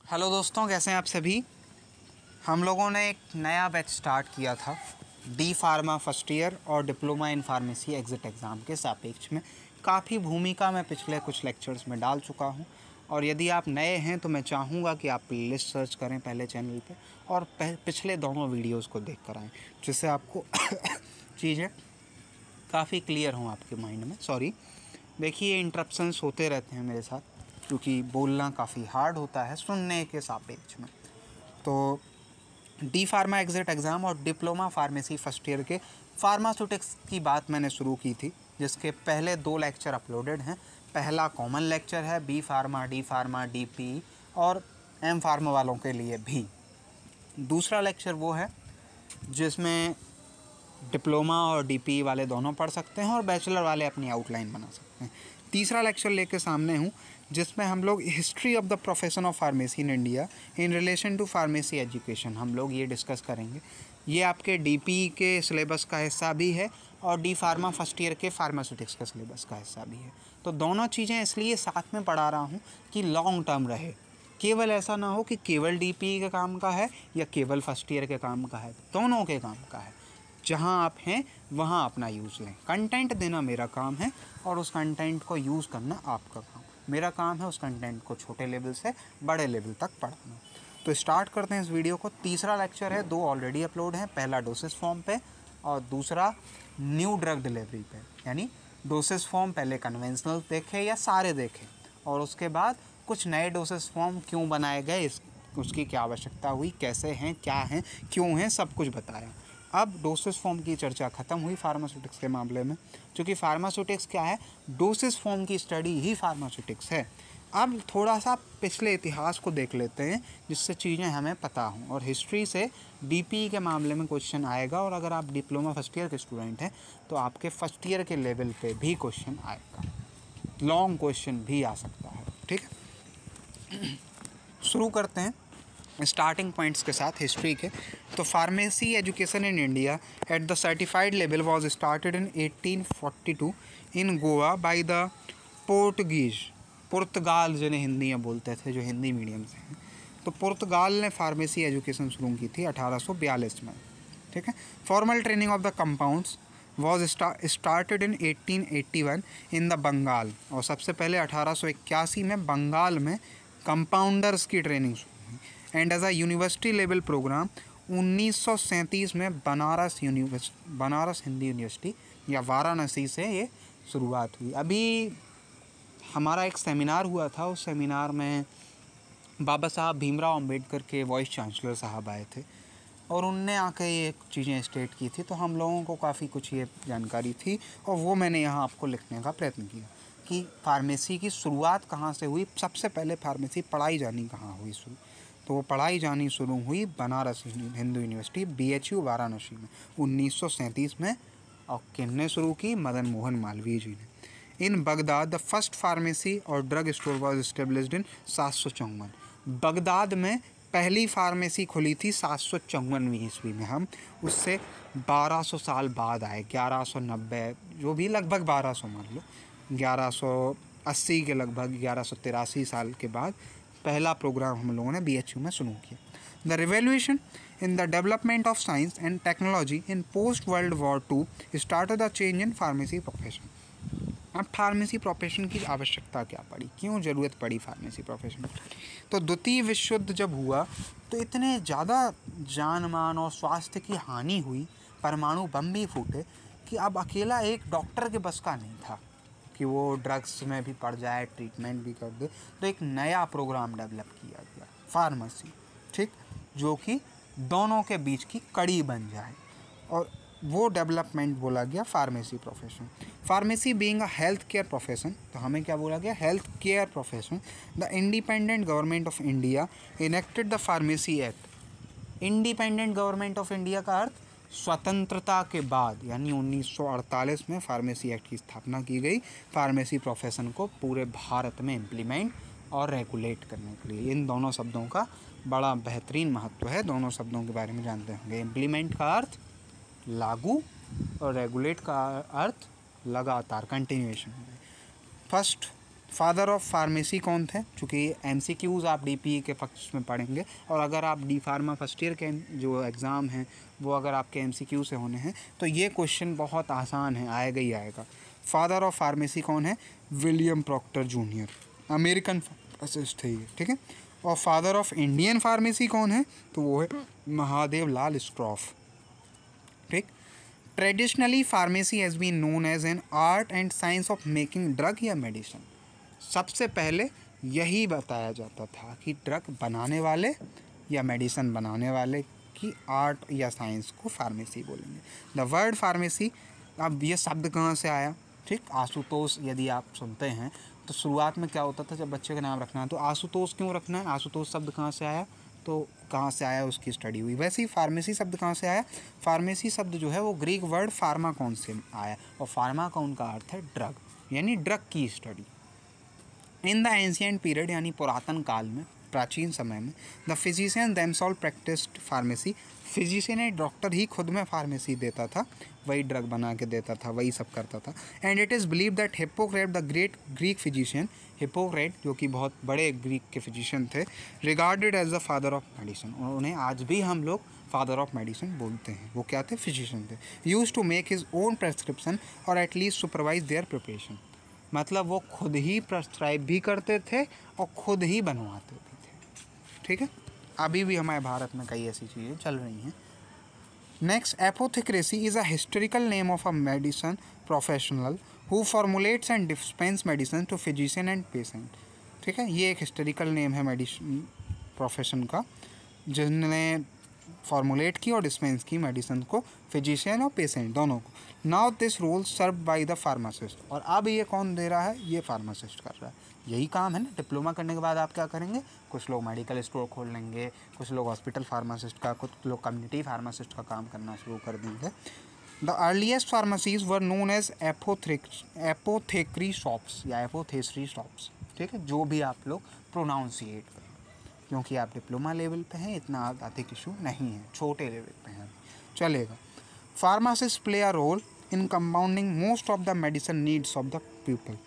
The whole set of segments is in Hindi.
हेलो दोस्तों, कैसे हैं आप सभी। हम लोगों ने एक नया बैच स्टार्ट किया था डी फार्मा फर्स्ट ईयर और diploma in pharmacy exit exam के सापेक्ष में। काफ़ी भूमिका मैं पिछले कुछ लेक्चर्स में डाल चुका हूं, और यदि आप नए हैं तो मैं चाहूँगा कि आप प्लेलिस्ट सर्च करें पहले चैनल पे और पिछले दोनों वीडियोज़ को देख कर आएँ, जिससे आपको चीज़ें काफ़ी क्लियर हों आपके माइंड में। सॉरी, देखिए इंटरप्शंस होते रहते हैं मेरे साथ, क्योंकि बोलना काफ़ी हार्ड होता है सुनने के सापेक्ष में। तो डी फार्मा एग्ज़िट एग्ज़ाम और डिप्लोमा फार्मेसी फर्स्ट ईयर के फार्मास्यूटिक्स की बात मैंने शुरू की थी, जिसके पहले 2 लेक्चर अपलोडेड हैं। पहला कॉमन लेक्चर है B pharma, D pharma, DP और एम फार्मा वालों के लिए भी। दूसरा लेक्चर वो है जिसमें डिप्लोमा और डीपी वाले दोनों पढ़ सकते हैं और बैचलर वाले अपनी आउटलाइन बना सकते हैं। तीसरा लेक्चर लेके सामने हूँ, जिसमें हम लोग history of the profession of pharmacy in India in relation to pharmacy education हम लोग ये डिस्कस करेंगे। ये आपके डीपी के सिलेबस का हिस्सा भी है और डी फार्मा फर्स्ट ईयर के फार्मास्यूटिक्स के सिलेबस का हिस्सा भी है। तो दोनों चीज़ें इसलिए साथ में पढ़ा रहा हूँ कि लॉन्ग टर्म रहे, केवल ऐसा ना हो कि केवल डीपी के काम का है या केवल फर्स्ट ईयर के काम का है, दोनों के काम का है। जहाँ आप हैं वहाँ अपना यूज़ लें। कंटेंट देना मेरा काम है और उस कंटेंट को यूज़ करना आपका काम। मेरा काम है उस कंटेंट को छोटे लेवल से बड़े लेवल तक पढ़ाना। तो स्टार्ट करते हैं इस वीडियो को। तीसरा लेक्चर है, 2 ऑलरेडी अपलोड हैं। पहला डोसेस फॉर्म पे और दूसरा न्यू ड्रग डिलीवरी पे। यानी डोसेस फॉर्म पहले कन्वेंशनल देखे या सारे देखे, और उसके बाद कुछ नए डोसेस फॉर्म क्यों बनाए गए, उसकी क्या आवश्यकता हुई, कैसे हैं, क्या हैं, क्यों हैं, सब कुछ बताया। अब डोसेस फॉर्म की चर्चा ख़त्म हुई फार्मास्यूटिक्स के मामले में, क्योंकि फार्मास्यूटिक्स क्या है, डोसेस फॉर्म की स्टडी ही फार्मास्यूटिक्स है। अब थोड़ा सा पिछले इतिहास को देख लेते हैं, जिससे चीज़ें हमें पता हों। और हिस्ट्री से डीपी के मामले में क्वेश्चन आएगा, और अगर आप डिप्लोमा फर्स्ट ईयर के स्टूडेंट हैं तो आपके फर्स्ट ईयर के लेवल पे भी क्वेश्चन आएगा, लॉन्ग क्वेश्चन भी आ सकता है। ठीक है, शुरू करते हैं स्टार्टिंग पॉइंट्स के साथ हिस्ट्री के। तो pharmacy education in India at the certified level was started in 1842 in Goa by the Portuguese. पुर्तगाल जिन्हें हिंदी में बोलते थे, जो हिंदी मीडियम से हैं, तो पुर्तगाल ने फार्मेसी एजुकेशन शुरू की थी 1842 में। ठीक है, formal training of the compounds was started in 1881 in the Bengal. और सबसे पहले 1881 में बंगाल में कंपाउंडर्स की ट्रेनिंग शुरू हुई। And as a university level program 1937 में बनारस हिंदी यूनिवर्सिटी या वाराणसी से ये शुरुआत हुई। अभी हमारा एक सेमिनार हुआ था, उस सेमिनार में बाबा साहब भीमराव अंबेडकर के वाइस चांसलर साहब आए थे, और उनने आके ये चीज़ें स्टेट की थी। तो हम लोगों को काफ़ी कुछ ये जानकारी थी, और वो मैंने यहाँ आपको लिखने का प्रयत्न किया कि फार्मेसी की शुरुआत कहाँ से हुई। सबसे पहले फार्मेसी पढ़ाई जानी कहाँ हुई शुरू, तो वो पढ़ाई जानी शुरू हुई बनारस हिंदू यूनिवर्सिटी BHU वाराणसी में 1937 में। और किसने शुरू की? मदन मोहन मालवीय जी ने। In Baghdad the first pharmacy और drug store was established in 754। Baghdad में पहली फार्मेसी खुली थी 754वीं ईस्वी में। हम उससे 1200 साल बाद आए, 1190, जो भी लगभग 1200 मान लो, 1180 के लगभग 1183 साल के बाद पहला प्रोग्राम हम लोगों ने BHU में शुरू किया। The revolution in the development of science and technology in post world war II started the change in pharmacy profession. अब फार्मेसी प्रोफेशन की आवश्यकता क्या पड़ी, क्यों ज़रूरत पड़ी फार्मेसी प्रोफेशन की? तो द्वितीय विश्व युद्ध जब हुआ तो इतने ज़्यादा जान मान और स्वास्थ्य की हानि हुई, परमाणु बम भी फूटे, कि अब अकेला एक डॉक्टर के बस का नहीं था कि वो ड्रग्स में भी पड़ जाए, ट्रीटमेंट भी कर दे। तो एक नया प्रोग्राम डेवलप किया गया फार्मेसी, ठीक, जो कि दोनों के बीच की कड़ी बन जाए, और वो डेवलपमेंट बोला गया pharmacy profession. Pharmacy being a health care profession, तो हमें क्या बोला गया? Health care profession. The independent government of India enacted the pharmacy act. Independent government of India का अर्थ स्वतंत्रता के बाद, यानी 1948 में फार्मेसी एक्ट की स्थापना की गई, फार्मेसी प्रोफेशन को पूरे भारत में इम्प्लीमेंट और रेगुलेट करने के लिए। इन दोनों शब्दों का बड़ा बेहतरीन महत्व है, दोनों शब्दों के बारे में जानते होंगे। इम्प्लीमेंट का अर्थ लागू और रेगुलेट का अर्थ लगातार, continuation. First father of pharmacy कौन थे? चूँकि MCQs आप DPE के पक्ष में पढ़ेंगे, और अगर आप डी फार्मा फर्स्ट ईयर के जो एग्ज़ाम हैं वो अगर आपके MCQ से होने हैं तो ये क्वेश्चन बहुत आसान है, आएगा ही आएगा। फादर ऑफ फार्मेसी कौन है? William Procter junior, American pharmacist थे ये, ठीक है। और फादर ऑफ इंडियन फार्मेसी कौन है? तो वो है महादेव लाल स्क्रॉफ, ठीक। Traditionally pharmacy has been known as an art and science of making drug या मेडिसिन। सबसे पहले यही बताया जाता था कि ड्रग बनाने वाले या मेडिसिन बनाने वाले की आर्ट या साइंस को फार्मेसी बोलेंगे। द वर्ड फार्मेसी, अब ये शब्द कहाँ से आया? ठीक, आशुतोष यदि आप सुनते हैं तो शुरुआत में क्या होता था, जब बच्चे का नाम रखना है तो आशुतोष क्यों रखना है? आशुतोष शब्द कहाँ से आया? तो कहाँ से आया उसकी स्टडी हुई। वैसे ही फार्मेसी शब्द कहाँ से आया? फार्मेसी शब्द जो है वो ग्रीक वर्ड फार्माकॉन से आया, और फार्माकॉन का अर्थ है ड्रग, यानी ड्रग की study. In the ancient period, यानी पुरातन काल में, प्राचीन समय में, the physician themselves practised pharmacy. Physician है, डॉक्टर ही खुद में फार्मेसी देता था, वही ड्रग बना के देता था, वही सब करता था। And it is believe that Hippocrates the great Greek physician, Hippocrates जो कि बहुत बड़े ग्रीक के फिजिशियन थे, regarded as the father of medicine, और उन्हें आज भी हम लोग फादर ऑफ मेडिसिन बोलते हैं। वो क्या थे? फिजिशियन थे। Use to make his own prescription और एटलीस्ट सुपरवाइज देयर प्रिपरेशन, मतलब वो खुद ही प्रेस्क्राइब भी करते थे और खुद ही बनवाते भी थे, ठीक है। अभी भी हमारे भारत में कई ऐसी चीज़ें चल रही हैं। Next, apothecary is a historical name of a medicine professional who formulates and dispense medicine to physician and patient, ठीक है। ये एक हिस्टोरिकल नेम है मेडिसिन प्रोफेशन का, जिन्होंने फॉर्मुलेट की और डिस्पेंस की मेडिसिन को फिजिशियन और पेशेंट दोनों को। Now this role serve by the pharmacist, और अब ये कौन दे रहा है? ये फार्मासिस्ट कर रहा है। यही काम है ना। डिप्लोमा करने के बाद आप क्या करेंगे? कुछ लोग मेडिकल स्टोर खोल लेंगे, कुछ लोग हॉस्पिटल फार्मासिस्ट का, कुछ लोग कम्युनिटी फार्मासिस्ट का काम करना शुरू कर देंगे। The earliest pharmacies were known as apothecary shops या एपोथेसरी शॉप्स, ठीक है, जो भी आप लोग प्रोनाउंसिएट करें, क्योंकि आप डिप्लोमा लेवल पे हैं, इतना अधिक इशू नहीं है, छोटे लेवल पे हैं, चलेगा। Pharmacist play a role in compounding most of the medicine needs of the people.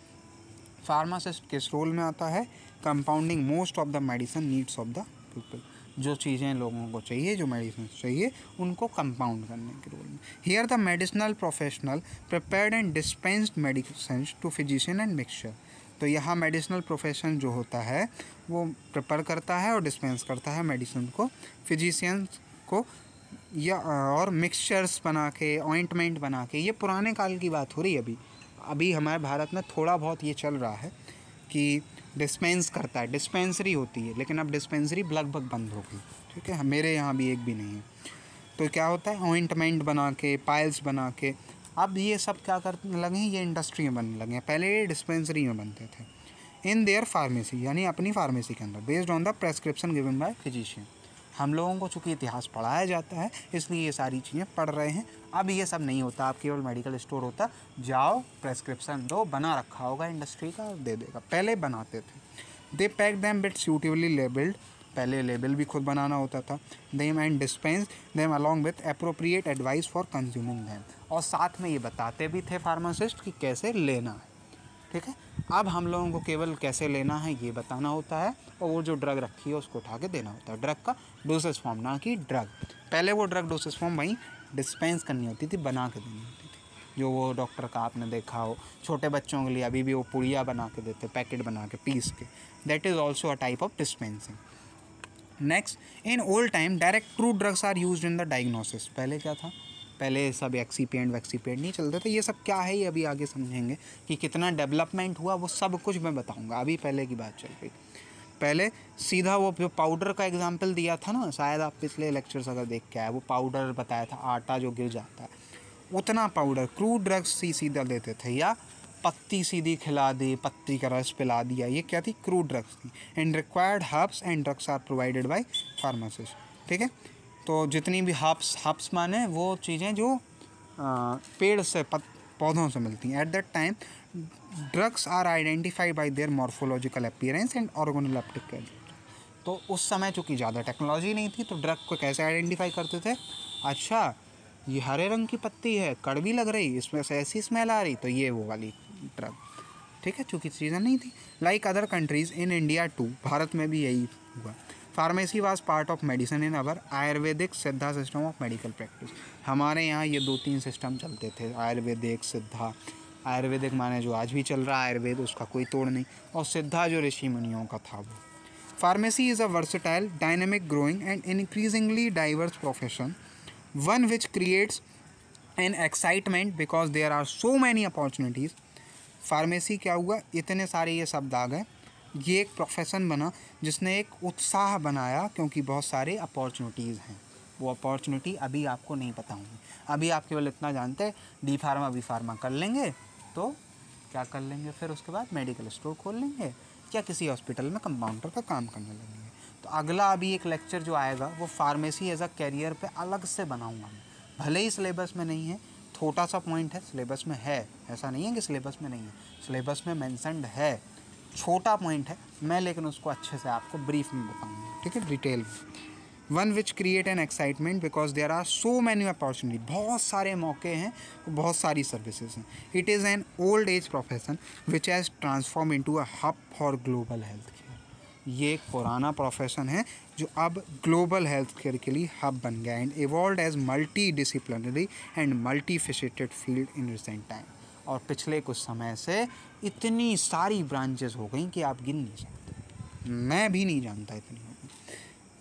Pharmacist किस रोल में आता है? Compounding most of the medicine needs of the people, जो चीज़ें लोगों को चाहिए, जो मेडिसिन चाहिए, उनको कंपाउंड करने के रोल में। Here the medicinal professional prepared and dispensed medicine to physician and mixture. तो यहाँ मेडिसिनल प्रोफेशन जो होता है वो प्रिपेयर करता है और डिस्पेंस करता है मेडिसिन को फिजिशियंस को, या और मिक्सचर्स बना के, ऑइंटमेंट बना के। ये पुराने काल की बात हो रही है। अभी हमारे भारत में थोड़ा बहुत ये चल रहा है कि डिस्पेंस करता है, डिस्पेंसरी होती है, लेकिन अब डिस्पेंसरी लगभग बंद हो गई, ठीक है। मेरे यहाँ भी एक भी नहीं है। तो क्या होता है? ऑइंटमेंट बना के, पाइल्स बना के, अब ये सब क्या करने लगे हैं? ये इंडस्ट्री में बनने लगे हैं। पहले ये डिस्पेंसरी में बनते थे। इन देयर फार्मेसी, यानी अपनी फार्मेसी के अंदर, based on the prescription given by physician. हम लोगों को चूँकि इतिहास पढ़ाया जाता है, इसलिए ये सारी चीज़ें पढ़ रहे हैं। अब ये सब नहीं होता, आप केवल मेडिकल स्टोर होता, जाओ प्रेस्क्रिप्शन दो, बना रखा होगा इंडस्ट्री का, दे देगा। पहले बनाते थे। They pack them bit suitably labelled, पहले लेबल भी खुद बनाना होता था। Them and dispense them along with appropriate advice for consuming them, और साथ में ये बताते भी थे फार्मासिस्ट कि कैसे लेना है, ठीक है। अब हम लोगों को केवल कैसे लेना है ये बताना होता है, और वो जो ड्रग रखी है उसको उठा के देना होता है। ड्रग का डोसेज फॉर्म, ना कि ड्रग। पहले वो ड्रग डोसेज फॉर्म वहीं डिस्पेंस करनी होती थी, बना के देनी होती थी। जो वो डॉक्टर का आपने देखा हो, छोटे बच्चों के लिए अभी भी वो पुड़िया बना के देते, पैकेट बना के, पीस के। That is also a type of dispensing. Next, in old time direct true drugs are used in the diagnosis. पहले क्या था? पहले सब एक्सीपेंट वैक्सीपेंट नहीं चलते थे। ये सब क्या है ये अभी आगे समझेंगे कि कितना डेवलपमेंट हुआ, वो सब कुछ मैं बताऊंगा। अभी पहले की बात चल रही। पहले सीधा वो जो पाउडर का एग्जांपल दिया था ना, शायद आप पिछले लेक्चर्स अगर देख के आए, वो पाउडर बताया था, आटा जो गिर जाता है, उतना पाउडर क्रूड ड्रग्स सीधा देते थे, या पत्ती सीधी खिला दी, पत्ती का रस पिला दिया, ये क्या थी? क्रूड ड्रग्स थी। And required herbs and drugs are provided by pharmacist, ठीक है। तो जितनी भी हर्ब्स माने वो चीज़ें जो पेड़ से, पौधों से मिलती हैं। At that time drugs are identified by their morphological appearance and organoleptic. तो उस समय चूँकि ज़्यादा टेक्नोलॉजी नहीं थी, तो ड्रग को कैसे आइडेंटिफाई करते थे? अच्छा, ये हरे रंग की पत्ती है, कड़वी लग रही, इसमें से ऐसी स्मेल आ रही, तो ये वो वाली ड्रग। ठीक है, चूँकि चीज़ें नहीं थी। Like other countries in India too, Bharat में भी यही हुआ। Pharmacy was part of medicine in our Ayurvedic Siddha system of medical practice. हमारे यहाँ ये 2-3 सिस्टम चलते थे, आयुर्वेदिक, सिद्धा। आयुर्वेदिक माने जो आज भी चल रहा है आयुर्वेद, उसका कोई तोड़ नहीं, और सिद्धा जो ऋषि मुनियों का था वो। Pharmacy is a versatile, dynamic, growing and increasingly diverse profession, one which creates an excitement because there are so many opportunities. Pharmacy क्या हुआ, इतने सारे ये शब्द आ गए, ये एक प्रोफेशन बना जिसने एक उत्साह बनाया, क्योंकि बहुत सारे अपॉर्चुनिटीज़ हैं। वो अपॉर्चुनिटी अभी आपको नहीं पता होंगी। अभी आप केवल इतना जानते हैं डी फार्मा बी फार्मा कर लेंगे तो क्या कर लेंगे, फिर उसके बाद मेडिकल स्टोर खोल लेंगे या किसी हॉस्पिटल में कंपाउंडर का काम करने लगेंगे। तो अगला अभी एक लेक्चर जो आएगा वो फार्मेसी एज अ कैरियर पे अलग से बनाऊंगा मैं। भले ही सिलेबस में नहीं है, छोटा सा पॉइंट है, सिलेबस में है, ऐसा नहीं है कि सिलेबस में नहीं है, सिलेबस में मेंशन्ड है, छोटा पॉइंट है मैं, लेकिन उसको अच्छे से आपको ब्रीफ में बताऊंगा, ठीक है, डिटेल में। One which create an excitement because there are so many opportunity, बहुत सारे मौके हैं, बहुत सारी सर्विसेज हैं। It is an old age profession which has transform into a hub for global health care. ये एक पुराना प्रोफेशन है जो अब ग्लोबल हेल्थ केयर के लिए हब बन गया and evolve as multi disciplinary and multi faceted field in recent time. और पिछले कुछ समय से इतनी सारी ब्रांचेस हो गई कि आप गिन नहीं सकते, मैं भी नहीं जानता इतनी हो गई।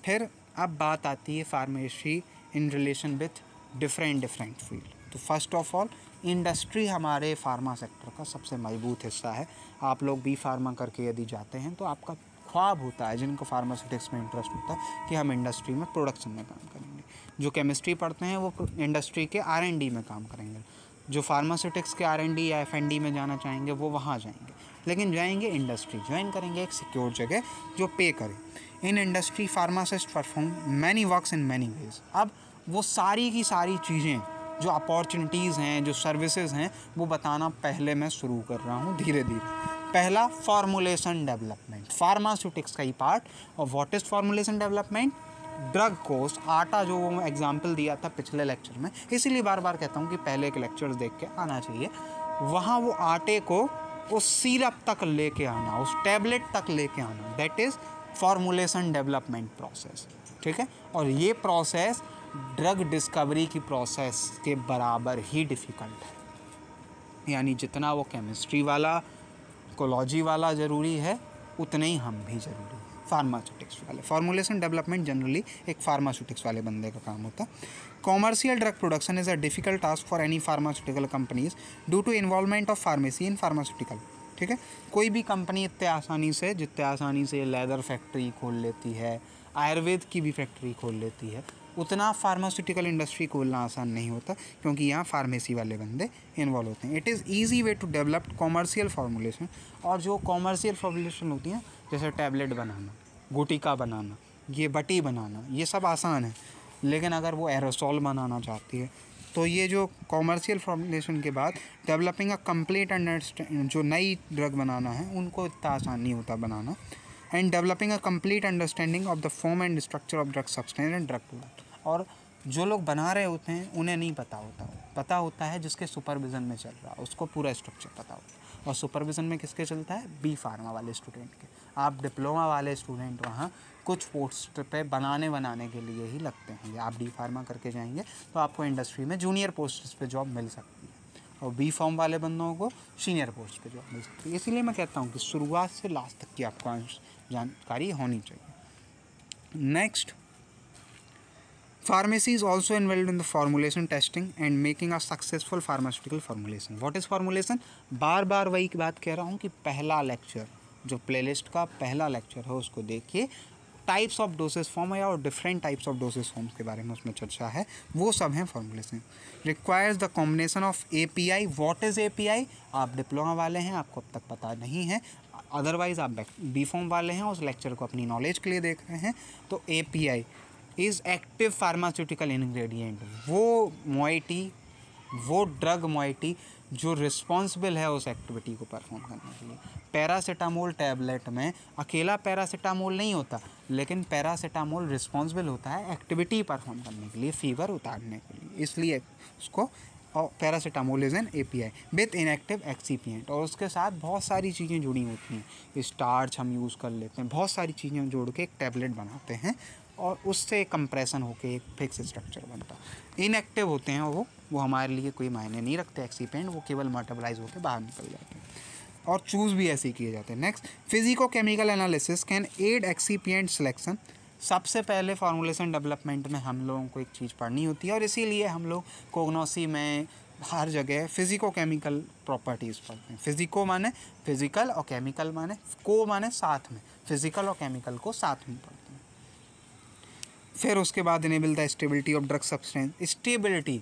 फिर अब बात आती है pharmacy in relation with different field. तो फर्स्ट ऑफ ऑल इंडस्ट्री हमारे फार्मा सेक्टर का सबसे मजबूत हिस्सा है। आप लोग बी फार्मा करके यदि जाते हैं तो आपका ख्वाब होता है, जिनको फार्मास्यूटिक्स में इंटरेस्ट होता है, कि हम इंडस्ट्री में प्रोडक्शन में काम करेंगे। जो केमिस्ट्री पढ़ते हैं वो इंडस्ट्री के R&D में काम करेंगे। जो फार्मास्यूटिक्स के R&D या F&D में जाना चाहेंगे वो वहाँ जाएंगे, लेकिन जाएंगे इंडस्ट्री, ज्वाइन करेंगे एक सिक्योर जगह जो पे करे। In industry pharmacist perform many works in many ways. अब वो सारी की सारी चीज़ें, जो अपॉर्चुनिटीज़ हैं, जो सर्विसेज हैं, वो बताना पहले मैं शुरू कर रहा हूँ धीरे धीरे। पहला, फार्मूलेशन डेवलपमेंट, फार्मास्यूटिक्स का ही पार्ट। और what is formulation development? Drug cost, आटा जो वो एग्जाम्पल दिया था पिछले लेक्चर में, इसीलिए बार बार कहता हूँ कि पहले के लेक्चर्स देख के आना चाहिए। वहाँ वो आटे को उस सिरप तक लेके आना, उस टैबलेट तक लेके आना, that is formulation development process, ठीक है। और ये प्रोसेस ड्रग डिस्कवरी की प्रोसेस के बराबर ही डिफ़िकल्ट है। यानी जितना वो केमिस्ट्री वाला, कोलॉजी वाला ज़रूरी है, उतने ही हम भी ज़रूरी है फार्मास्यूटिक्स वाले। फार्मूलेशन डेवलपमेंट जनरली एक फार्मास्यूटिक्स वाले बंदे का काम होता है। Commercial drug production is a difficult task for any pharmaceutical companies due to involvement of pharmacy in pharmaceutical, ठीक है। कोई भी कंपनी जितने आसानी से लेदर फैक्ट्री खोल लेती है, आयुर्वेद की भी फैक्ट्री खोल लेती है, उतना फार्मास्यूटिकल इंडस्ट्री खोलना आसान नहीं होता, क्योंकि यहाँ फार्मेसी वाले बंदे इन्वॉल्व होते हैं। It is easy way to develop commercial formulation. और जो कॉमर्शियल फार्मूलेशन होती हैं, जैसे टैबलेट बनाना, गुटिका बनाना, ये बटी बनाना, ये सब आसान है। लेकिन अगर वो एरोसॉल बनाना चाहती है तो ये जो कॉमर्शियल फॉर्मुलेशन के बाद डेवलपिंग अ कंप्लीट अंडरस्टैंडिंग, जो नई ड्रग बनाना है उनको इतना आसान नहीं होता बनाना। And developing a complete understanding of the form and structure of drug substance and drug product. और जो लोग बना रहे होते हैं उन्हें नहीं पता होता है जिसके सुपरविज़न में चल रहा है, उसको पूरा स्ट्रक्चर पता होता है। और सुपरविज़न में किसके चलता है? बी फार्मा वाले स्टूडेंट के। आप डिप्लोमा वाले स्टूडेंट वहाँ कुछ पोस्ट पे बनाने के लिए ही लगते हैं। आप डी फार्मा करके जाएंगे तो आपको इंडस्ट्री में जूनियर पोस्ट पे जॉब मिल सकती है, और बी फॉर्म वाले बंदों को सीनियर पोस्ट पे जॉब मिल सकती है। इसीलिए मैं कहता हूँ कि शुरुआत से लास्ट तक की आपको जानकारी होनी चाहिए। Next, Pharmacy is also involved in the formulation testing and making a successful pharmaceutical formulation. What is formulation? बार बार वही बात कह रहा हूँ कि पहला लेक्चर, जो प्लेलिस्ट का पहला लेक्चर है, उसको देखिए। टाइप्स ऑफ डोसेज फॉर्म है और different types of dosage forms के बारे में उसमें चर्चा है, वो सब हैं formulation. Requires the combination of API। What is API? आप डिप्लोमा वाले हैं, आपको अब तक पता नहीं है, अदरवाइज़ आप बी फॉर्म वाले हैं, उस लेक्चर को अपनी नॉलेज के लिए देख रहे हैं। तो API is active pharmaceutical ingredient, वो मोइटी, वो ड्रग मोइटी जो रिस्पॉन्सिबल है उस एक्टिविटी को परफॉर्म करने के लिए। पैरासीटामोल टैबलेट में अकेला पैरासीटामोल नहीं होता, लेकिन पैरासीटामोल रिस्पॉन्सिबल होता है एक्टिविटी परफॉर्म करने के लिए, फीवर उतारने के लिए, इसलिए उसको और paracetamol is an API with inactive excipient, और उसके साथ बहुत सारी चीज़ें जुड़ी होती हैं। स्टार्च हम यूज़ कर लेते हैं, बहुत सारी चीज़ें जोड़ के एक टैबलेट बनाते हैं और उससे कंप्रेशन होके एक फिक्स स्ट्रक्चर बनता है। इनएक्टिव होते हैं वो हमारे लिए कोई मायने नहीं रखते एक्सीपिएंट, वो केवल मेटाबोलाइज होकर बाहर निकल जाते हैं और चूज़ भी ऐसे ही किए जाते हैं। Next, physico chemical analysis can aid excipient selection. सबसे पहले फार्मूलेशन डेवलपमेंट में हम लोगों को एक चीज़ पढ़नी होती है और इसीलिए हम लोग कोग्नोसी में हर जगह फिजिको केमिकल प्रॉपर्टीज़ पढ़ते हैं। फिजिको माने फिजिकल और केमिकल माने को माने साथ में, फिजिकल और केमिकल को साथ में पढ़ते हैं। फिर उसके बाद enable the stability of drug substance. Stability,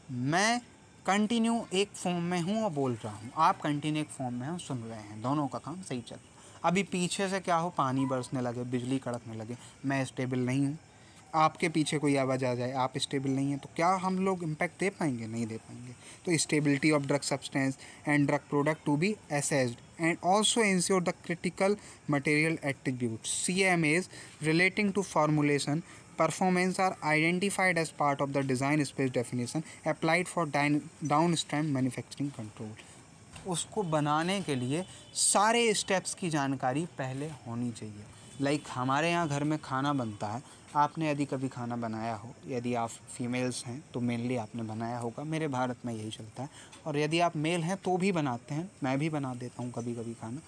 मैं कंटिन्यू एक फॉर्म में हूँ और बोल रहा हूँ, आप कंटिन्यू एक फॉर्म में हो सुन रहे हैं, दोनों का काम सही चल रहा है। अभी पीछे से क्या हो, पानी बरसने लगे, बिजली कड़कने लगे, मैं स्टेबल नहीं हूँ, आपके पीछे कोई आवाज़ आ जाए, आप स्टेबल नहीं हैं, तो क्या हम लोग इम्पैक्ट दे पाएंगे? नहीं दे पाएंगे। तो stability of drug substance and drug product to be assessed and also ensure the critical material attributes CMAs relating to formulation performance are identified as part of the design space definition applied for downstream manufacturing control। उसको बनाने के लिए सारे स्टेप्स की जानकारी पहले होनी चाहिए। लाइक हमारे यहाँ घर में खाना बनता है, आपने यदि कभी खाना बनाया हो, यदि आप फीमेल्स हैं तो मेनली आपने बनाया होगा, मेरे भारत में यही चलता है, और यदि आप मेल हैं तो भी बनाते हैं, मैं भी बना देता हूँ कभी कभी खाना,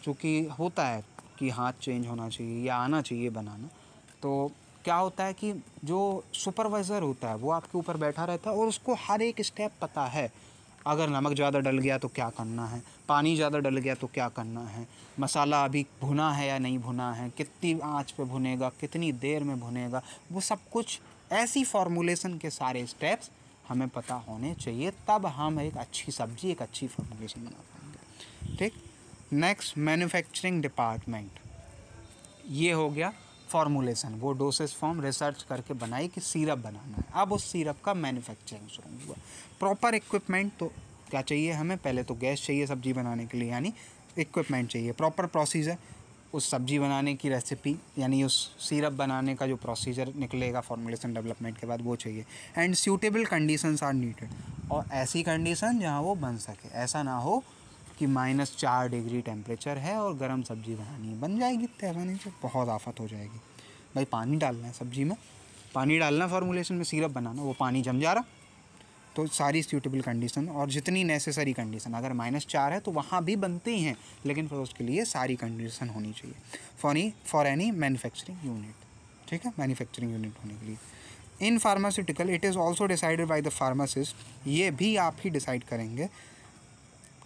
क्योंकि होता है कि हाथ चेंज होना चाहिए या आना चाहिए बनाना। तो क्या होता है कि जो सुपरवाइज़र होता है वो आपके ऊपर बैठा रहता है और उसको हर एक स्टेप पता है। अगर नमक ज़्यादा डल गया तो क्या करना है, पानी ज़्यादा डल गया तो क्या करना है, मसाला अभी भुना है या नहीं भुना है, कितनी आंच पे भुनेगा, कितनी देर में भुनेगा, वो सब कुछ ऐसी फार्मूलेशन के सारे स्टेप्स हमें पता होने चाहिए, तब हम एक अच्छी सब्जी, एक अच्छी फार्मूलेशन बना पाएंगे। ठीक। नेक्स्ट, मैन्युफैक्चरिंग डिपार्टमेंट, ये हो गया फार्मूलेशन, वो डोसेज फॉर्म रिसर्च करके बनाई कि सिरप बनाना है, अब उस सिरप का मैन्युफैक्चरिंग शुरू हुआ। प्रॉपर इक्विपमेंट, तो क्या चाहिए हमें? पहले तो गैस चाहिए सब्जी बनाने के लिए, यानी इक्विपमेंट चाहिए। प्रॉपर प्रोसीजर, उस सब्जी बनाने की रेसिपी यानी उस सिरप बनाने का जो प्रोसीजर निकलेगा फॉर्मूलेशन डेवलपमेंट के बाद, वो चाहिए। And suitable conditions are needed, और ऐसी कंडीशन जहाँ वो बन सके, ऐसा ना हो कि -4 डिग्री टेम्परेचर है और गर्म सब्जी बनानी है, बन जाएगी ऐसा नहीं, तो बहुत आफत हो जाएगी। भाई पानी डालना है सब्जी में, पानी डालना फॉर्मूलेशन में, सिरप बनाना, वो पानी जम जा रहा, तो सारी सूटेबल कंडीशन और जितनी नेसेसरी कंडीशन, अगर -4 है तो वहाँ भी बनते ही हैं, लेकिन फिर उसके लिए सारी कंडीशन होनी चाहिए फॉर एनी मैन्युफैक्चरिंग यूनिट। ठीक है, मैन्युफैक्चरिंग यूनिट होने के लिए। In pharmaceutical it is also decided by the pharmacist, ये भी आप ही डिसाइड करेंगे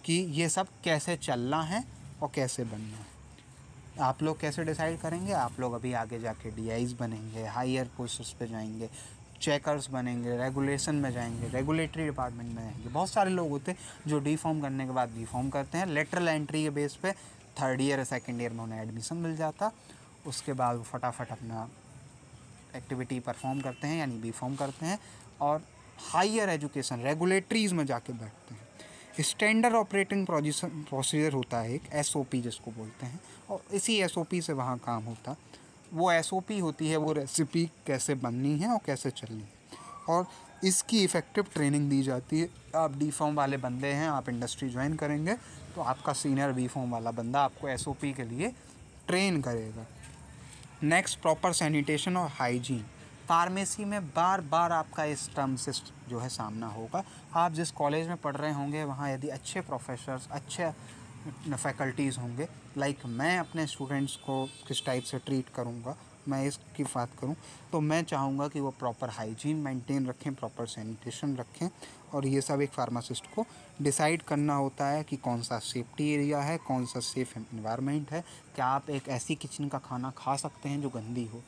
कि ये सब कैसे चलना है और कैसे बनना है। आप लोग कैसे डिसाइड करेंगे? आप लोग अभी आगे जाके DIs बनेंगे, हायर पोस्ट्स पे जाएंगे, चेकर्स बनेंगे, रेगुलेशन में जाएंगे, रेगुलेटरी डिपार्टमेंट में जाएंगे। बहुत सारे लोग होते हैं जो डी फॉर्म करने के बाद बी फॉर्म करते हैं, लेटरल एंट्री के बेस पे 3rd ईयर या 2nd ईयर में उन्हें एडमिशन मिल जाता, उसके बाद वो फटाफट अपना एक्टिविटी परफॉर्म करते हैं यानी बी फॉर्म करते हैं और हायर एजुकेशन रेगुलेटरीज़ में जाके बैठते हैं। स्टैंडर्ड ऑपरेटिंग प्रोसीजर होता है एक SOP जिसको बोलते हैं, और इसी SOP से वहाँ काम होता। वो SOP होती है वो रेसिपी कैसे बननी है और कैसे चलनी है, और इसकी इफ़ेक्टिव ट्रेनिंग दी जाती है। आप डी फॉर्म वाले बंदे हैं, आप इंडस्ट्री ज्वाइन करेंगे तो आपका सीनियर बी फॉर्म वाला बंदा आपको SOP के लिए ट्रेन करेगा। नेक्स्ट, प्रॉपर सैनिटेशन और हाइजीन। फार्मेसी में बार बार आपका इस टर्म से जो है सामना होगा। आप जिस कॉलेज में पढ़ रहे होंगे वहाँ यदि अच्छे प्रोफेसर्स, अच्छे फैकल्टीज़ होंगे, लाइक मैं अपने स्टूडेंट्स को किस टाइप से ट्रीट करूँगा, मैं इसकी बात करूँ तो मैं चाहूँगा कि वो प्रॉपर हाइजीन मेंटेन रखें, प्रॉपर सैनिटेशन रखें, और ये सब एक फार्मासिस्ट को डिसाइड करना होता है कि कौन सा सेफ्टी एरिया है, कौन सा सेफ़ एनवायरनमेंट है। क्या आप एक ऐसी किचन का खाना खा सकते हैं जो गंदी हो?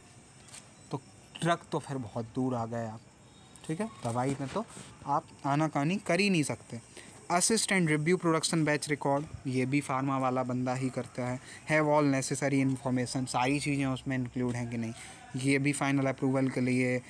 तो ड्रग तो फिर बहुत दूर आ गए आप। ठीक है, दवाई में तो आप आनाकानी कर ही नहीं सकते। Assist and review production batch record, ये भी फार्मा वाला बंदा ही करता है। हैव ऑल नेसेसरी इन्फॉर्मेशन, सारी चीज़ें उसमें इंक्लूड हैं कि नहीं, ये भी फाइनल अप्रूवल के लिए,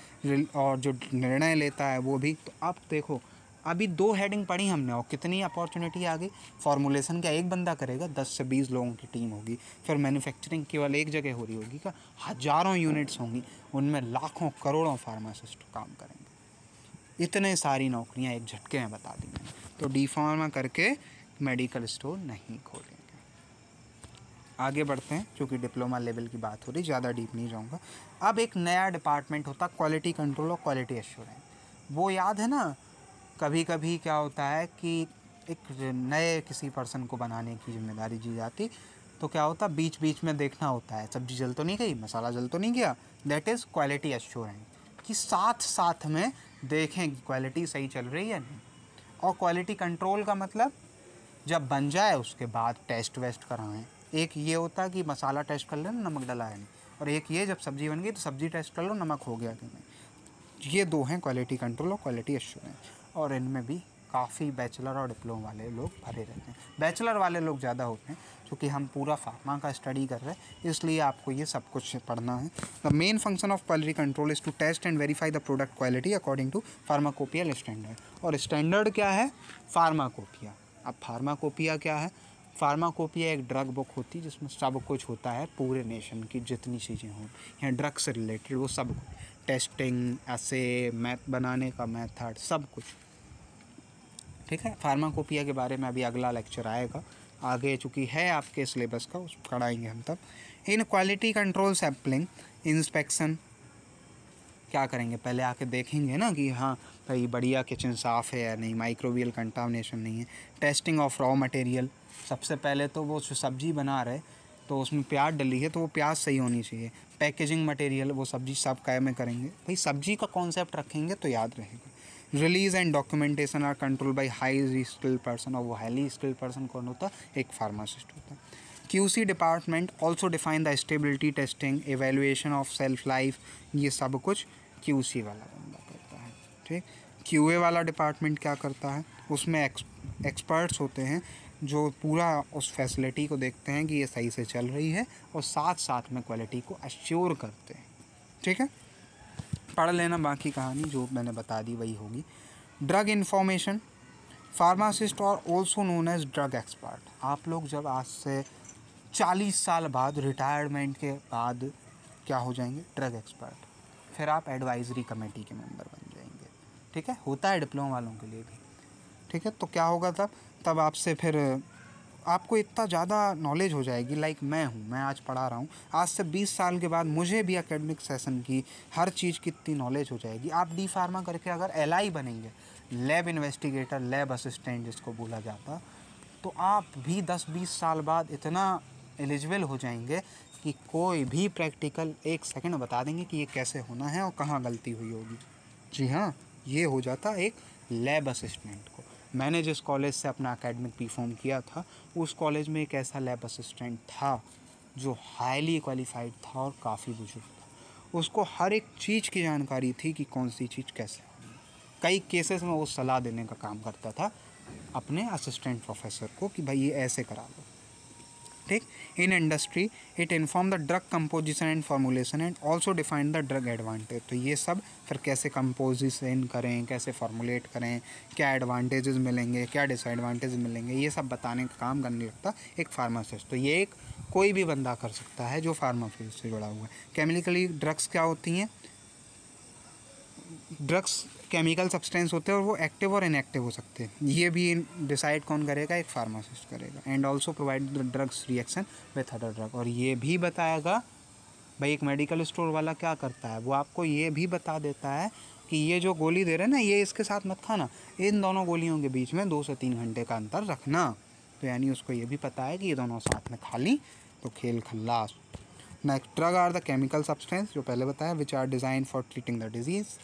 और जो निर्णय लेता है वो भी। तो अब देखो, अभी 2 हेडिंग पढ़ी हमने और कितनी अपॉर्चुनिटी आ गई। फॉर्मूलेशन का एक बंदा करेगा, 10 से 20 लोगों की टीम होगी। फिर मैन्युफैक्चरिंग केवल एक जगह हो रही होगी हज़ारों यूनिट्स होंगी, उनमें लाखों करोड़ों फार्मासिस्ट काम करेंगे। इतने सारी नौकरियां एक झटके में बता दी मैंने। तो डी फार्मा करके मेडिकल स्टोर नहीं खोलेंगे। आगे बढ़ते हैं, क्योंकि डिप्लोमा लेवल की बात हो रही, ज़्यादा डीप नहीं जाऊंगा। अब एक नया डिपार्टमेंट होता क्वालिटी कंट्रोल और क्वालिटी एश्योरेंस। वो याद है ना, कभी कभी क्या होता है कि एक नए किसी पर्सन को बनाने की जिम्मेदारी दी जाती, तो क्या होता बीच बीच में देखना होता है सब्जी जल तो नहीं गई, मसाला जल तो नहीं गया। दैट इज़ क्वालिटी एश्योरेंस, कि साथ साथ में देखें कि क्वालिटी सही चल रही है नहीं। और क्वालिटी कंट्रोल का मतलब जब बन जाए उसके बाद टेस्ट वेस्ट कराएं। एक ये होता है कि मसाला टेस्ट कर लेना नमक डला है नहीं, और एक ये जब सब्ज़ी बन गई तो सब्ज़ी टेस्ट कर लो नमक हो गया कि नहीं। ये दो हैं क्वालिटी कंट्रोल और क्वालिटी एश्योरेंस, और इनमें भी काफ़ी बैचलर और डिप्लोमा वाले लोग भरे रहते हैं। बैचलर वाले लोग ज़्यादा होते हैं, क्योंकि हम पूरा फार्मा का स्टडी कर रहे हैं, इसलिए आपको ये सब कुछ पढ़ना है। The main function of quality control is to test and verify the product quality according to pharmacopoeial standard. और स्टैंडर्ड क्या है? फार्माकोपिया। अब फार्माकोपिया क्या है? फार्माकोपिया एक ड्रग बुक होती है जिसमें सब कुछ होता है, पूरे नेशन की जितनी चीज़ें हों या ड्रग से रिलेटेड वो सब कुछ, टेस्टिंग, ऐसे मैथ बनाने का मेथड, सब कुछ। ठीक है, फार्माकोपिया के बारे में अभी अगला लेक्चर आएगा आगे, चूँकि है आपके सिलेबस का, उस पढ़ाएंगे हम तब। In quality control sampling inspection क्या करेंगे, पहले आके देखेंगे ना कि हाँ भाई बढ़िया किचन साफ़ है या नहीं, माइक्रोबियल कंटामिनेशन नहीं है। टेस्टिंग ऑफ रॉ मटेरियल, सबसे पहले तो वो सब्ज़ी बना रहे तो उसमें प्याज डली है तो वो प्याज सही होनी चाहिए। पैकेजिंग मटेरियल, वो सब्ज़ी सब काय में करेंगे भाई, सब्ज़ी का कॉन्सेप्ट रखेंगे तो याद रहेगा। Release and documentation are control by high skilled person, और वो हाईली स्किल्ड पर्सन कौन होता? एक फार्मासिस्ट होता है। QC department also define the stability testing, evaluation of self life, ये सब कुछ QC वाला बंदा करता है। ठीक, QA वाला डिपार्टमेंट क्या करता है? उसमें एक्सपर्ट्स होते हैं जो पूरा उस फैसिलिटी को देखते हैं कि ये सही से चल रही है, और साथ साथ में क्वालिटी को अश्योर करते हैं। ठीक है, पढ़ लेना, बाकी कहानी जो मैंने बता दी वही होगी। ड्रग इन्फॉर्मेशन, फार्मासिस्ट और also known as drug expert. आप लोग जब आज से 40 साल बाद रिटायरमेंट के बाद क्या हो जाएंगे? Drug expert. फिर आप एडवाइजरी कमेटी के मेंबर बन जाएंगे। ठीक है, होता है डिप्लोमा वालों के लिए भी। ठीक है, तो क्या होगा तब आपसे फिर आपको इतना ज़्यादा नॉलेज हो जाएगी। लाइक मैं आज पढ़ा रहा हूँ, आज से 20 साल के बाद मुझे भी एकेडमिक सेशन की हर चीज़ की इतनी नॉलेज हो जाएगी। आप डी फार्मा करके अगर LI बनेंगे, लैब इन्वेस्टिगेटर, लैब असिस्टेंट जिसको बोला जाता, तो आप भी 10-20 साल बाद इतना एलिजिबल हो जाएंगे कि कोई भी प्रैक्टिकल 1 सेकंड बता देंगे कि ये कैसे होना है और कहाँ गलती हुई होगी। जी हाँ, ये हो जाता एक लैब असिस्टेंट को। मैंने जिस कॉलेज से अपना एकेडमिक परफॉर्म किया था, उस कॉलेज में एक ऐसा लैब असिस्टेंट था जो हाईली क्वालिफाइड था और काफ़ी बुजुर्ग था। उसको हर एक चीज़ की जानकारी थी कि कौन सी चीज़ कैसे होगी। कई केसेस में वो सलाह देने का काम करता था अपने असिस्टेंट प्रोफेसर को कि भाई ये ऐसे करा लो। ठीक, in industry it inform the drug composition and formulation and also define the drug advantage. तो ये सब फिर कैसे कंपोजिशन करें, कैसे फॉर्मुलेट करें, क्या एडवांटेजेस मिलेंगे, क्या डिसएडवांटेज मिलेंगे, ये सब बताने का काम करने लगता एक फार्मासिस्ट। तो ये एक कोई भी बंदा कर सकता है जो फार्मा फील्ड से जुड़ा हुआ है। केमिकली ड्रग्स क्या होती हैं? ड्रग्स केमिकल सब्सटेंस होते हैं और वो एक्टिव और इनएक्टिव हो सकते हैं। ये भी डिसाइड कौन करेगा? एक फार्मासिस्ट करेगा। And also provide the drugs reaction with other drug, और ये भी बताएगा भाई एक मेडिकल स्टोर वाला क्या करता है, वो आपको ये भी बता देता है कि ये जो गोली दे रहे हैं ना, ये इसके साथ मत खाना, इन दोनों गोलियों के बीच में 2 से 3 घंटे का अंतर रखना। तो यानी उसको ये भी पता है कि ये दोनों साथ में खा ली तो खेल खल्लास। Next, drug are the chemical substance, जो पहले बताया, which are design for treating the disease.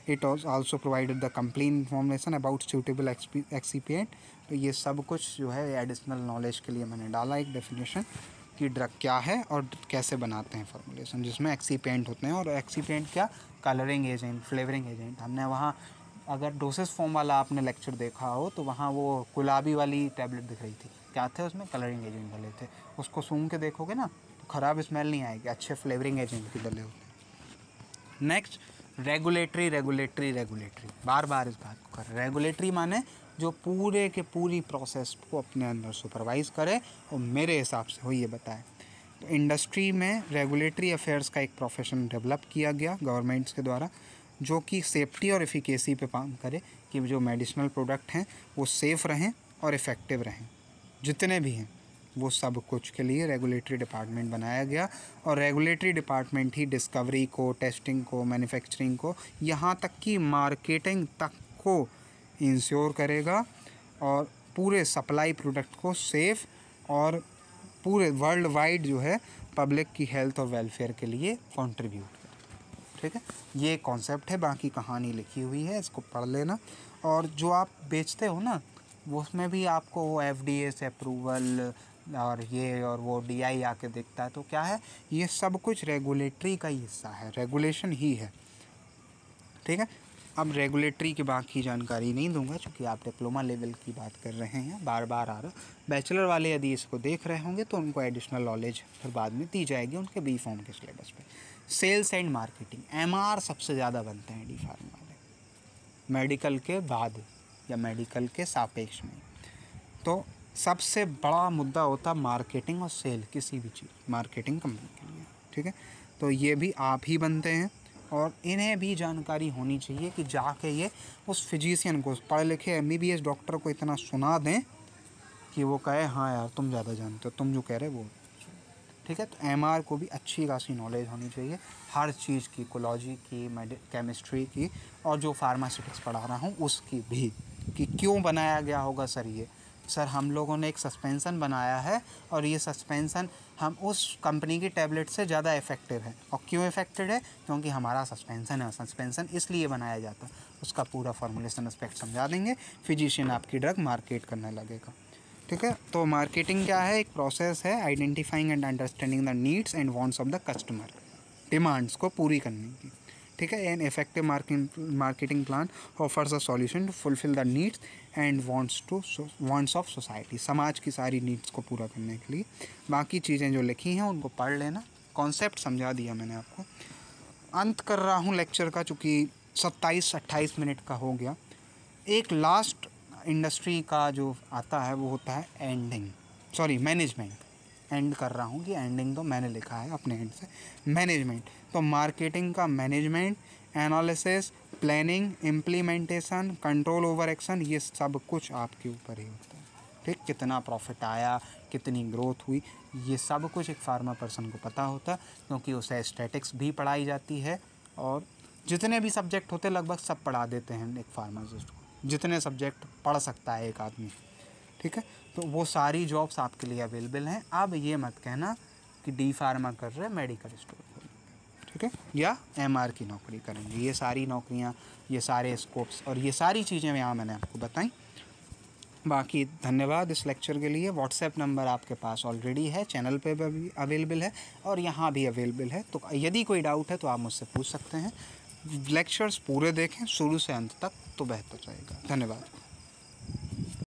It also provided the complete information about suitable excipient। तो ये सब कुछ जो है एडिशनल नॉलेज के लिए मैंने डाला एक डेफिनेशन कि ड्रग क्या है और कैसे बनाते हैं फॉर्मुलेशन, जिसमें एक्सीपेंट होते हैं। और एक्सीपेंट क्या? Colouring agent, flavouring agent. हमने वहाँ अगर डोसेस फॉर्म वाला आपने लेक्चर देखा हो तो वहाँ वो गुलाबी वाली टैबलेट दिख रही थी, क्या थे उसमें? कलरिंग एजेंट डले थे। उसको सूंघ के देखोगे ना तो ख़राब स्मेल नहीं आएगी, अच्छे फ्लेवरिंग एजेंट भी डले होते हैं। नेक्स्ट, रेगुलेटरी बार बार इस बात को कर। रेगुलेटरी माने जो पूरे के पूरी प्रोसेस को अपने अंदर सुपरवाइज़ करे और मेरे हिसाब से हो ये बताए। तो इंडस्ट्री में रेगुलेटरी अफेयर्स का एक प्रोफेशन डेवलप किया गया गवर्नमेंट्स के द्वारा। जो कि सेफ्टी और एफिकेसी पे काम करे, कि जो मेडिसिनल प्रोडक्ट हैं वो सेफ़ रहें और इफ़ेक्टिव रहें, जितने भी हैं वो सब कुछ के लिए रेगुलेटरी डिपार्टमेंट बनाया गया। और रेगुलेटरी डिपार्टमेंट ही डिस्कवरी को, टेस्टिंग को, मैन्युफैक्चरिंग को, यहाँ तक कि मार्केटिंग तक को इंश्योर करेगा और पूरे सप्लाई प्रोडक्ट को सेफ़ और पूरे वर्ल्ड वाइड जो है पब्लिक की हेल्थ और वेलफेयर के लिए कंट्रीब्यूट करेगा। ठीक है, ये कॉन्सेप्ट है, बाकी कहानी लिखी हुई है, इसको पढ़ लेना। और जो आप बेचते हो ना, वो उसमें भी आपको वो FDA से अप्रूवल और ये और वो DI आके देखता है, तो क्या है, ये सब कुछ रेगुलेटरी का ही हिस्सा है, रेगुलेशन ही है। ठीक है, अब रेगुलेटरी की बाकी जानकारी नहीं दूंगा, क्योंकि आप डिप्लोमा लेवल की बात कर रहे हैं, बार बार आ रहा। बैचलर वाले यदि इसको देख रहे होंगे तो उनको एडिशनल नॉलेज फिर बाद में दी जाएगी उनके बी फॉर्म के सिलेबस पे। सेल्स एंड मार्केटिंग, MR सबसे ज़्यादा बनते हैं डी फार्मा वाले, मेडिकल के बाद या मेडिकल के सापेक्ष में। तो सबसे बड़ा मुद्दा होता है मार्केटिंग और सेल, किसी भी चीज़ मार्केटिंग कंपनी के लिए। ठीक है, तो ये भी आप ही बनते हैं और इन्हें भी जानकारी होनी चाहिए कि जाके ये उस फिजिशियन को, पढ़े लिखे MBBS डॉक्टर को इतना सुना दें कि वो कहे हाँ यार तुम ज़्यादा जानते हो, तुम जो कह रहे हो वो। ठीक है, तो MR को भी अच्छी खासी नॉलेज होनी चाहिए हर चीज़ की, इकोलॉजी की, केमिस्ट्री की, और जो फार्मास्यूटिक्स पढ़ा रहा हूँ उसकी भी, कि क्यों बनाया गया होगा सर ये। सर हम लोगों ने एक सस्पेंसन बनाया है और ये सस्पेंसन हम उस कंपनी की टैबलेट से ज़्यादा इफेक्टिव है। और क्यों इफेक्टिव है, क्योंकि हमारा सस्पेंसन है, सस्पेंसन इसलिए बनाया जाता है। उसका पूरा फॉर्मुलेशन एस्पेक्ट समझा देंगे, फिजिशियन आपकी ड्रग मार्केट करने लगेगा। ठीक है, तो मार्केटिंग क्या है, एक प्रोसेस है identifying and understanding the needs and wants of the customer, demands को पूरी करने की। ठीक है, an effective marketing plan offers a solution to fulfil the needs and wants of society, समाज की सारी नीड्स को पूरा करने के लिए। बाकी चीज़ें जो लिखी हैं उनको पढ़ लेना, कॉन्सेप्ट समझा दिया मैंने आपको। अंत कर रहा हूँ लेक्चर का, चूँकि 27-28 मिनट का हो गया। एक लास्ट इंडस्ट्री का जो आता है वो होता है मैनेजमेंट। एंड कर रहा हूँ कि एंडिंग तो मैंने लिखा है अपने एंड से, मैनेजमेंट। तो मार्केटिंग का management, analysis, planning, implementation, control over action, ये सब कुछ आपके ऊपर ही होता है। ठीक, कितना प्रॉफिट आया, कितनी ग्रोथ हुई, ये सब कुछ एक फार्मा पर्सन को पता होता है, क्योंकि उसे स्टैटिक्स भी पढ़ाई जाती है और जितने भी सब्जेक्ट होते लगभग सब पढ़ा देते हैं एक फार्मासिस्ट को, जितने सब्जेक्ट पढ़ सकता है एक आदमी। ठीक है, तो वो सारी जॉब्स आपके लिए अवेलेबल हैं। अब ये मत कहना कि डी फार्मा कर रहे मेडिकल स्टोर खोल, ठीक है, या MR की नौकरी करेंगे। ये सारी नौकरियां, ये सारे स्कोप्स और ये सारी चीज़ें यहाँ मैंने आपको बताई। बाकी धन्यवाद इस लेक्चर के लिए। व्हाट्सएप नंबर आपके पास ऑलरेडी है, चैनल पे भी अवेलेबल है और यहाँ भी अवेलेबल है, तो यदि कोई डाउट है तो आप मुझसे पूछ सकते हैं। लेक्चर्स पूरे देखें शुरू से अंत तक, तो बेहतर रहेगा। धन्यवाद।